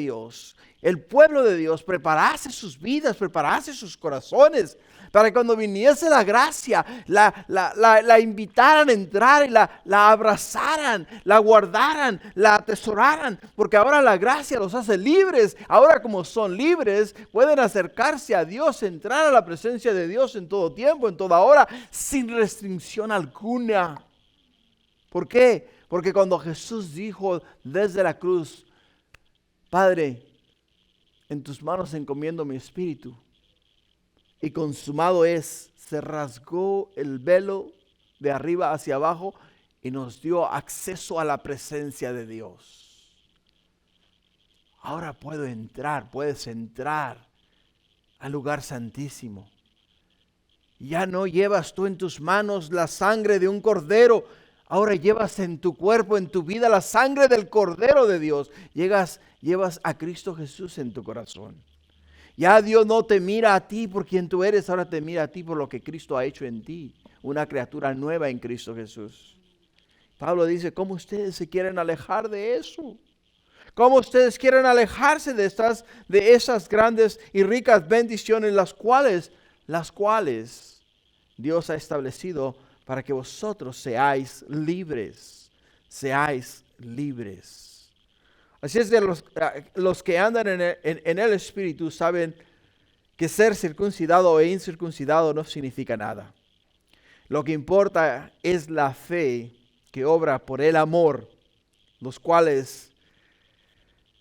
Dios preparase sus vidas, preparase sus corazones, para que cuando viniese la gracia, la invitaran a entrar y la abrazaran, la guardaran, la atesoraran, porque ahora la gracia los hace libres. Ahora como son libres, pueden acercarse a Dios, entrar a la presencia de Dios en todo tiempo, en toda hora, sin restricción alguna. ¿Por qué? Porque cuando Jesús dijo desde la cruz, Padre, en tus manos encomiendo mi espíritu, y consumado es, se rasgó el velo de arriba hacia abajo y nos dio acceso a la presencia de Dios. Ahora puedes entrar al lugar santísimo. Ya no llevas tú en tus manos la sangre de un cordero, ahora llevas en tu cuerpo, en tu vida, la sangre del Cordero de Dios. Llevas a Cristo Jesús en tu corazón. Ya Dios no te mira a ti por quien tú eres, ahora te mira a ti por lo que Cristo ha hecho en ti. Una criatura nueva en Cristo Jesús. Pablo dice, ¿cómo ustedes se quieren alejar de eso? ¿Cómo ustedes quieren alejarse de esas grandes y ricas bendiciones, las cuales Dios ha establecido para que vosotros seáis libres? Seáis libres. Así es que los que andan en el Espíritu saben que ser circuncidado o incircuncidado no significa nada. Lo que importa es la fe que obra por el amor, los cuales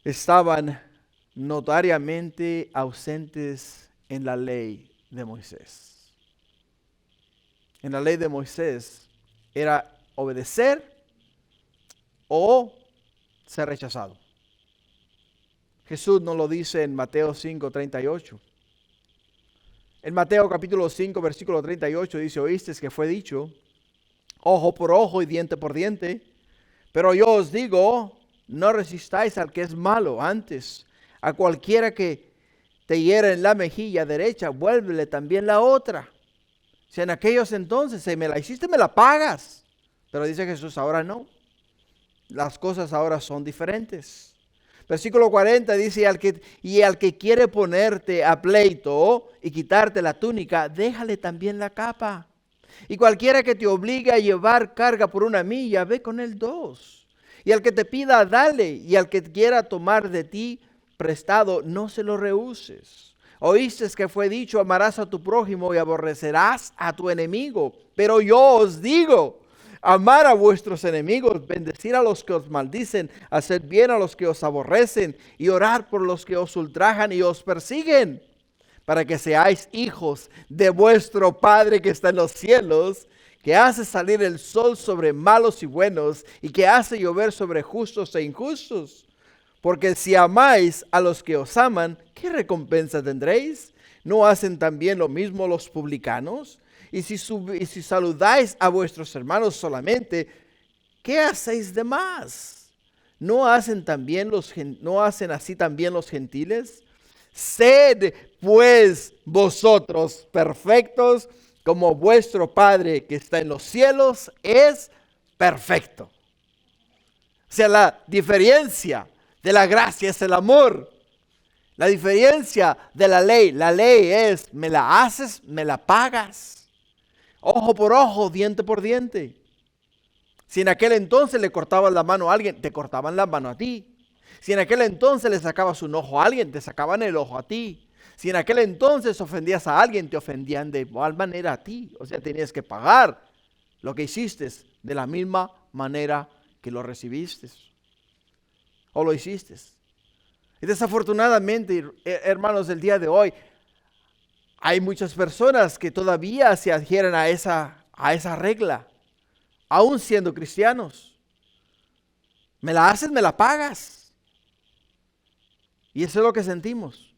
estaban notariamente ausentes en la ley de Moisés. en la ley de Moisés era obedecer o ser rechazado. Jesús nos lo dice en Mateo 5:38. En Mateo capítulo 5, versículo 38 dice: oíste que fue dicho, ojo por ojo y diente por diente. Pero yo os digo, no resistáis al que es malo. Antes, a cualquiera que te hiera en la mejilla derecha, vuélvele también la otra. Si en aquellos entonces, si me la hiciste, me la pagas. Pero dice Jesús, ahora no. Las cosas ahora son diferentes. Versículo 40 dice, y al que quiere ponerte a pleito y quitarte la túnica, déjale también la capa. Y cualquiera que te obligue a llevar carga por 1 milla, ve con él 2. Y al que te pida, dale. Y al que quiera tomar de ti prestado, no se lo rehuses. Oíste que fue dicho, amarás a tu prójimo y aborrecerás a tu enemigo. Pero yo os digo, amar a vuestros enemigos, bendecir a los que os maldicen, hacer bien a los que os aborrecen y orar por los que os ultrajan y os persiguen, para que seáis hijos de vuestro Padre que está en los cielos, que hace salir el sol sobre malos y buenos y que hace llover sobre justos e injustos. Porque si amáis a los que os aman, ¿qué recompensa tendréis? ¿No hacen también lo mismo los publicanos? Y si saludáis a vuestros hermanos solamente, ¿qué hacéis de más? ¿No hacen así también los gentiles? Sed pues vosotros perfectos, como vuestro Padre que está en los cielos es perfecto. O sea, la diferencia de la gracia es el amor. La diferencia de la ley es, me la haces, me la pagas. Ojo por ojo, diente por diente. Si en aquel entonces le cortaban la mano a alguien, te cortaban la mano a ti. Si en aquel entonces le sacabas un ojo a alguien, te sacaban el ojo a ti. Si en aquel entonces ofendías a alguien, te ofendían de igual manera a ti. O sea, tenías que pagar lo que hiciste de la misma manera que lo recibiste o lo hiciste. Y desafortunadamente, hermanos, del día de hoy, hay muchas personas que todavía se adhieren a esa regla, aún siendo cristianos. Me la haces, me la pagas. Y eso es lo que sentimos.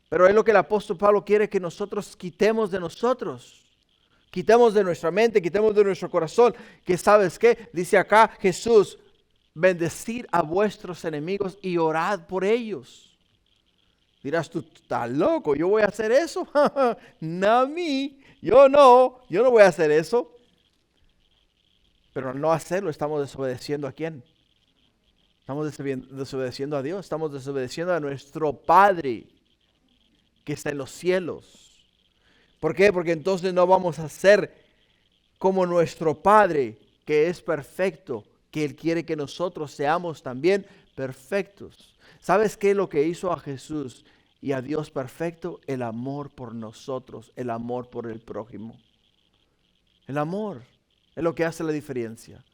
Pero es lo que el apóstol Pablo quiere que nosotros quitemos de nosotros. Quitemos de nuestra mente, quitemos de nuestro corazón. Que ¿sabes qué? Dice acá Jesús, bendecid a vuestros enemigos y orad por ellos. Dirás tú, estás loco, ¿yo voy a hacer eso? No a mí, yo no voy a hacer eso. Pero al no hacerlo, estamos desobedeciendo ¿a quién? Estamos desobedeciendo a Dios, estamos desobedeciendo a nuestro Padre que está en los cielos. ¿Por qué? Porque entonces no vamos a ser como nuestro Padre que es perfecto, que Él quiere que nosotros seamos también perfectos. ¿Sabes qué es lo que hizo a Jesús y a Dios perfecto? El amor por nosotros, el amor por el prójimo. El amor es lo que hace la diferencia.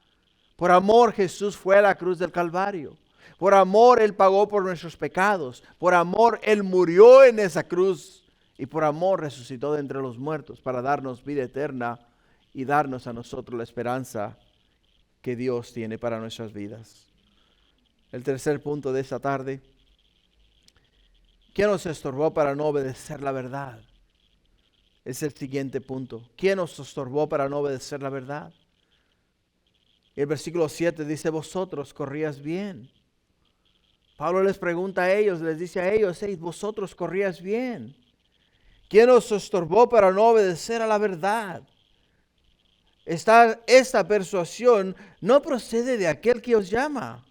Por amor Jesús fue a la cruz del Calvario. Por amor Él pagó por nuestros pecados. Por amor Él murió en esa cruz. Y por amor resucitó de entre los muertos para darnos vida eterna y darnos a nosotros la esperanza que Dios tiene para nuestras vidas. El tercer punto de esta tarde. ¿Quién nos estorbó para no obedecer la verdad? Es el siguiente punto. ¿Quién nos estorbó para no obedecer la verdad? El versículo 7 dice, vosotros corrías bien. Pablo les pregunta a ellos, les dice a ellos, vosotros corrías bien. ¿Quién os estorbó para no obedecer a la verdad? Esta persuasión no procede de aquel que os llama.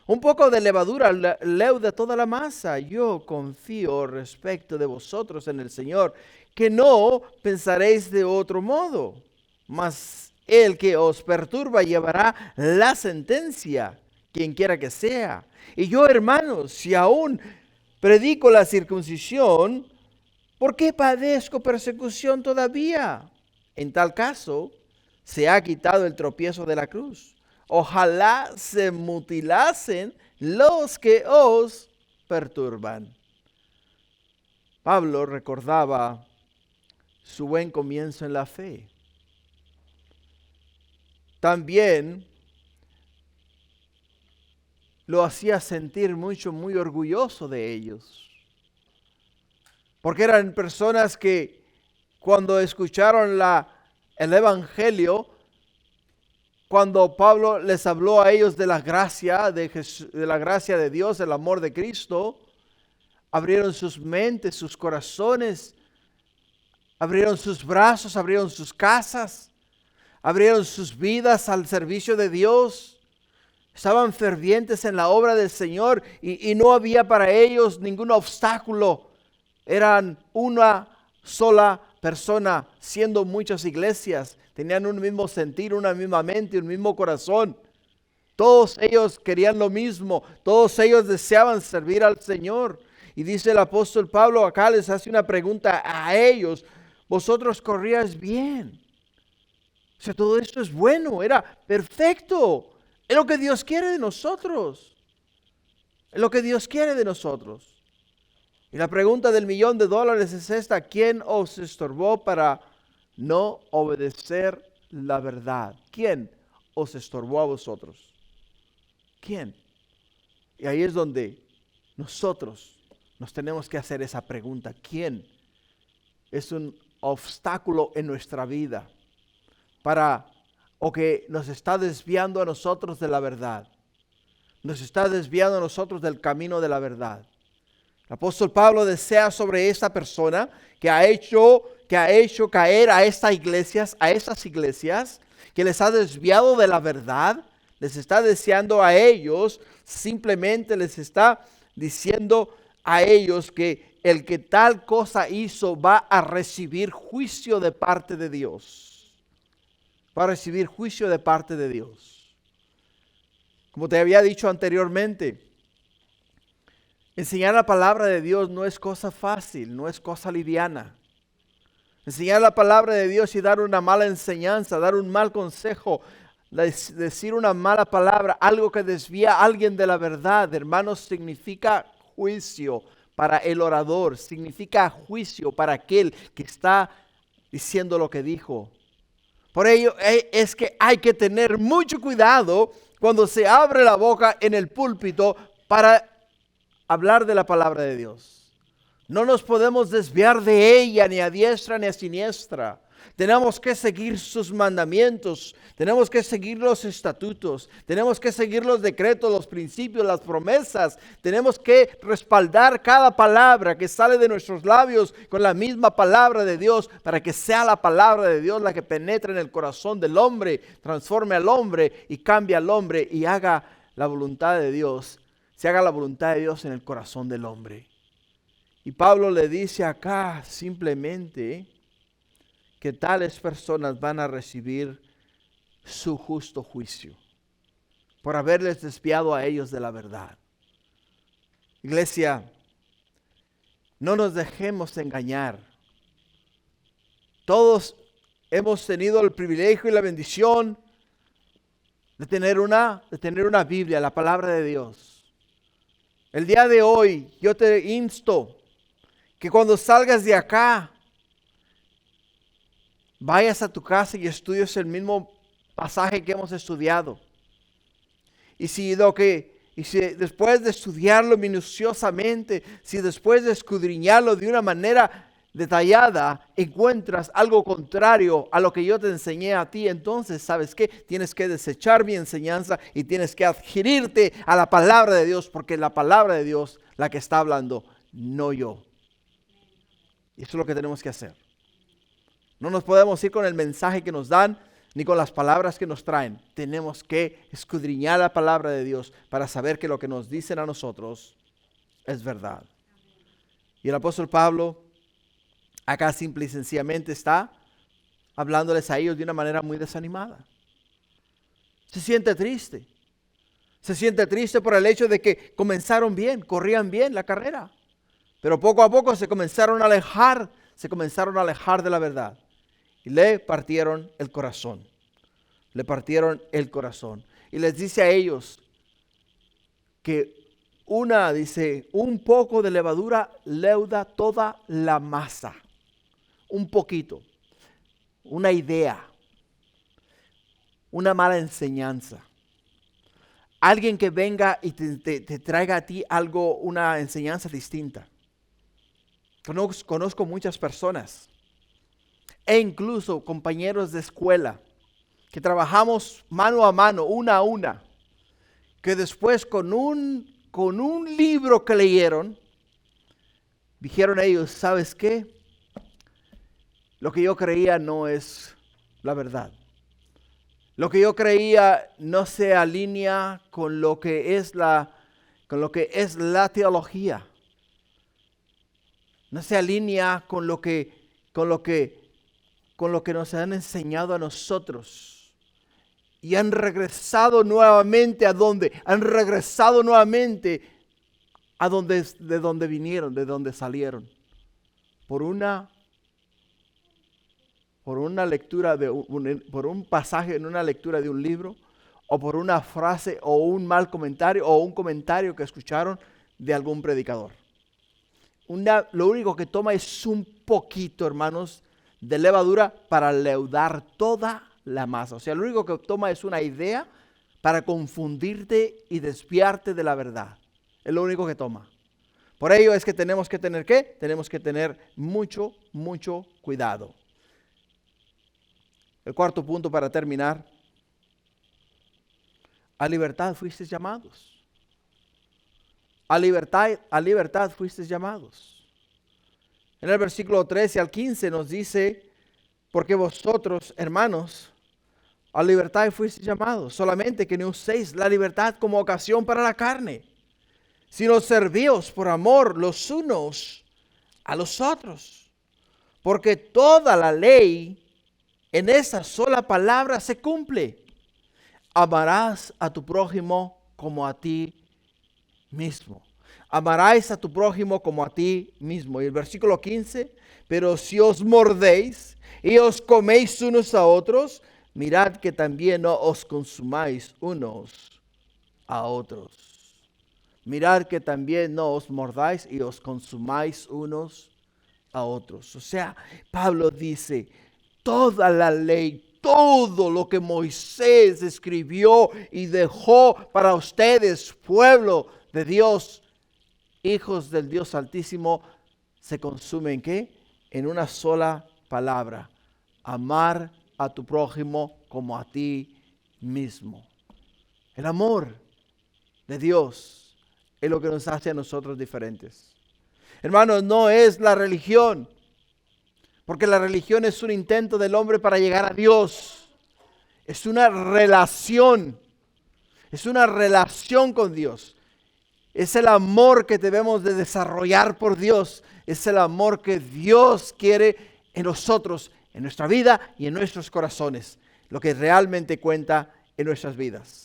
Un poco de levadura leuda toda la masa. Yo confío respecto de vosotros en el Señor, que no pensaréis de otro modo. Mas el que os perturba llevará la sentencia, quien quiera que sea. Y yo, hermanos, si aún predico la circuncisión, ¿por qué padezco persecución todavía? En tal caso, se ha quitado el tropiezo de la cruz. Ojalá se mutilasen los que os perturban. Pablo recordaba su buen comienzo en la fe. también lo hacía sentir muy orgulloso de ellos. Porque eran personas que cuando escucharon el Evangelio, cuando Pablo les habló a ellos de la gracia de la gracia de Dios, el amor de Cristo, abrieron sus mentes, sus corazones, abrieron sus brazos, abrieron sus casas, abrieron sus vidas al servicio de Dios. Estaban fervientes en la obra del Señor y no había para ellos ningún obstáculo. Eran una sola persona, siendo muchas iglesias. Tenían un mismo sentir, una misma mente, un mismo corazón. Todos ellos querían lo mismo. Todos ellos deseaban servir al Señor. Y dice el apóstol Pablo, acá les hace una pregunta a ellos. Vosotros corríais bien. O sea, todo esto es bueno, era perfecto. Es lo que Dios quiere de nosotros. Es lo que Dios quiere de nosotros. Y la pregunta del $1,000,000 es esta: ¿quién os estorbó para no obedecer la verdad? ¿Quién os estorbó a vosotros? ¿Quién? Y ahí es donde nosotros nos tenemos que hacer esa pregunta. ¿Quién es un obstáculo en nuestra vida o que nos está desviando a nosotros de la verdad? Nos está desviando a nosotros del camino de la verdad. El apóstol Pablo desea sobre esta persona que ha hecho caer a esas iglesias, que les ha desviado de la verdad, les está deseando a ellos, simplemente les está diciendo a ellos que el que tal cosa hizo va a recibir juicio de parte de Dios. Va a recibir juicio de parte de Dios. Como te había dicho anteriormente, enseñar la palabra de Dios no es cosa fácil, no es cosa liviana. Enseñar la palabra de Dios y dar una mala enseñanza, dar un mal consejo, decir una mala palabra, algo que desvía a alguien de la verdad, hermanos, significa juicio para el orador, significa juicio para aquel que está diciendo lo que dijo. Por ello es que hay que tener mucho cuidado cuando se abre la boca en el púlpito para hablar de la palabra de Dios. No nos podemos desviar de ella ni a diestra ni a siniestra. Tenemos que seguir sus mandamientos, tenemos que seguir los estatutos, tenemos que seguir los decretos, los principios, las promesas. Tenemos que respaldar cada palabra que sale de nuestros labios con la misma palabra de Dios, para que sea la palabra de Dios la que penetre en el corazón del hombre, transforme al hombre y cambie al hombre y haga la voluntad de Dios. Se haga la voluntad de Dios en el corazón del hombre. Y Pablo le dice acá simplemente que tales personas van a recibir su justo juicio por haberles desviado a ellos de la verdad. Iglesia, no nos dejemos engañar. Todos hemos tenido el privilegio y la bendición de tener una Biblia, la palabra de Dios. El día de hoy yo te insto que cuando salgas de acá, vayas a tu casa y estudies el mismo pasaje que hemos estudiado. Y si después de estudiarlo minuciosamente, si después de escudriñarlo de una manera detallada, encuentras algo contrario a lo que yo te enseñé a ti, entonces, ¿sabes qué? Tienes que desechar mi enseñanza y tienes que adherirte a la palabra de Dios, porque la palabra de Dios la que está hablando, no yo. Y eso es lo que tenemos que hacer. No nos podemos ir con el mensaje que nos dan, ni con las palabras que nos traen. Tenemos que escudriñar la palabra de Dios para saber que lo que nos dicen a nosotros es verdad. Y el apóstol Pablo acá simple y sencillamente está hablándoles a ellos de una manera muy desanimada. Se siente triste. Se siente triste por el hecho de que comenzaron bien, corrían bien la carrera. Pero poco a poco se comenzaron a alejar de la verdad. Y le partieron el corazón. Le partieron el corazón. Y les dice a ellos que un poco de levadura leuda toda la masa. Un poquito. Una idea. una mala enseñanza. Alguien que venga y te traiga a ti algo, una enseñanza distinta. Conozco muchas personas e incluso compañeros de escuela que trabajamos mano a mano, una a una, que después con un libro que leyeron, dijeron ellos, ¿sabes qué? Lo que yo creía no es la verdad. Lo que yo creía no se alinea con lo que es la teología. No se alinea con lo que nos han enseñado a nosotros. Y han regresado nuevamente ¿a dónde? Han regresado nuevamente de donde vinieron, de donde salieron. Por una lectura por un pasaje en una lectura de un libro, o por una frase o un mal comentario o un comentario que escucharon de algún predicador. Lo único que toma es un poquito, hermanos, de levadura para leudar toda la masa. O sea, lo único que toma es una idea para confundirte y desviarte de la verdad. Es lo único que toma. Por ello es que tenemos que tener ¿qué? Tenemos que tener mucho, mucho cuidado. El cuarto punto para terminar. A libertad fuisteis llamados. A libertad fuisteis llamados. En el versículo 13 al 15 nos dice, porque vosotros, hermanos, a libertad fuisteis llamados, solamente que no uséis la libertad como ocasión para la carne, sino servíos por amor los unos a los otros. Porque toda la ley en esa sola palabra se cumple. Amarás a tu prójimo como a ti mismo. Amarás a tu prójimo como a ti mismo. Y el versículo 15, pero si os mordéis y os coméis unos a otros, mirad que también no os consumáis unos a otros. Mirad que también no os mordáis y os consumáis unos a otros. O sea, Pablo dice, toda la ley, todo lo que Moisés escribió y dejó para ustedes, pueblo de Dios, hijos del Dios Altísimo, se consume ¿en qué? En una sola palabra: amar a tu prójimo como a ti mismo. El amor de Dios es lo que nos hace a nosotros diferentes. Hermanos, no es la religión, porque la religión es un intento del hombre para llegar a Dios. Es una relación. Es una relación con Dios. Es el amor que debemos de desarrollar por Dios. Es el amor que Dios quiere en nosotros, en nuestra vida y en nuestros corazones. Lo que realmente cuenta en nuestras vidas.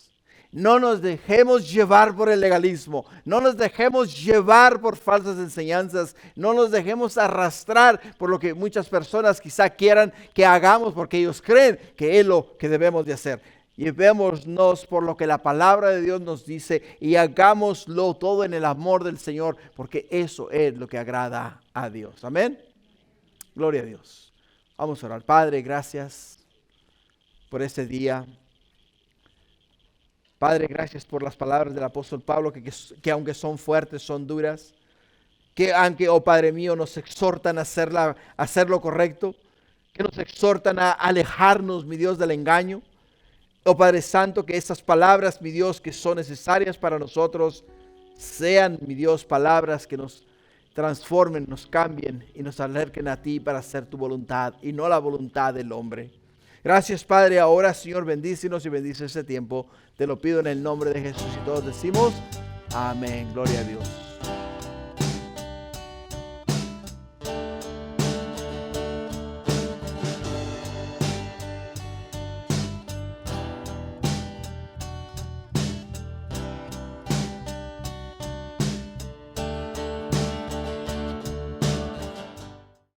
No nos dejemos llevar por el legalismo. No nos dejemos llevar por falsas enseñanzas. No nos dejemos arrastrar por lo que muchas personas quizá quieran que hagamos porque ellos creen que es lo que debemos de hacer. Llevémonos por lo que la palabra de Dios nos dice y hagámoslo todo en el amor del Señor, porque eso es lo que agrada a Dios. Amén. Gloria a Dios. Vamos a orar. Padre, gracias por este día. Padre, gracias por las palabras del apóstol Pablo, que aunque son fuertes, son duras. Que aunque, oh Padre mío, nos exhortan a hacer lo correcto. Que nos exhortan a alejarnos, mi Dios, del engaño. Oh Padre Santo, que estas palabras, mi Dios, que son necesarias para nosotros, sean, mi Dios, palabras que nos transformen, nos cambien y nos acerquen a ti para hacer tu voluntad y no la voluntad del hombre. Gracias, Padre. Ahora, Señor, bendícenos y bendice este tiempo. Te lo pido en el nombre de Jesús y todos decimos amén. Gloria a Dios.